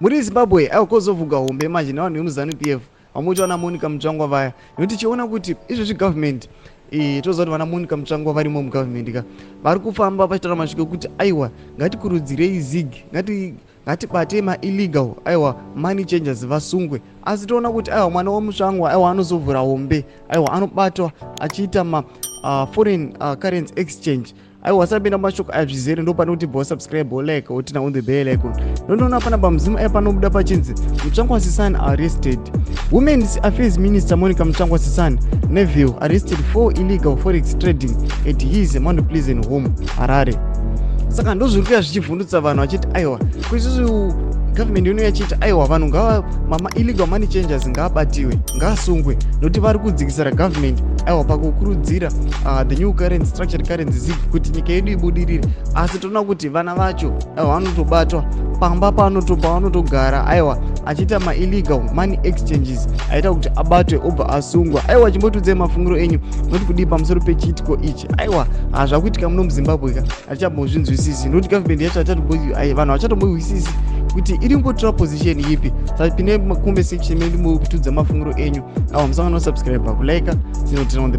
muri Zimbabwe kozovuga hombe manje navanhu vemuZANU-PF vamoti vana Monica Mutsvangwa vaya, nokuti tichiona kuti izvezvi government toziva kuti vana Monica Mutsvangwa varimo mugovernment ka vari kufamba vachitaura mashoko ekuti aiwa ngatikurudzirei ZIG, ngatibate ma-illegal aiwa money changers vasungwe. Asi toona kuti aiwa mwana waMutsvangwa aiwa anozovhura hombe, aiwa anobatwa achiita foreign currency exchange. Aiwa asapinda mashoko azvizere ndo pane kuti bo subscribe bo like otina on the bell icon. Ndonoona pana pamuzimu panobuda pachinzi Mutsvangwa Sisani arrested. Women's Affairs Minister Monica Mutsvangwa Sisani Neville arrested for illegal forex trading at his Mount Pleasant home, Harare. Saka ndozviri kuya zvichivhundutsa vanhu vachiti aiwa kwisusu government ino yachiti aiwa vanhu mama illegal money changers ngaabatiwe, ngaasungwe, nokuti vari kudzikisira government aiwa pakukurudzira the new currency structured currency ZIG kuti nyika yedu ibudirire. Asi toona kuti vana vacho aiwa vanotobatwa pamba pavanotogara aiwa achiita ma-illegal money exchanges aita kuti abatwe obva asungwa. Aiwa chimbotudzai mafungiro enyu noti kudii pamusoro pechiitiko ichi. Aiwa zvakuitika muno muZimbabwe ka hatichambozvinzwisisi, nokuti government yacho vanhu havachatombohwisisi kuti iri kumbotora position ipi. Saka pine comment section medu mutudza mafungiro enyu. Aiwa musangano subscribe kulike sinotina on the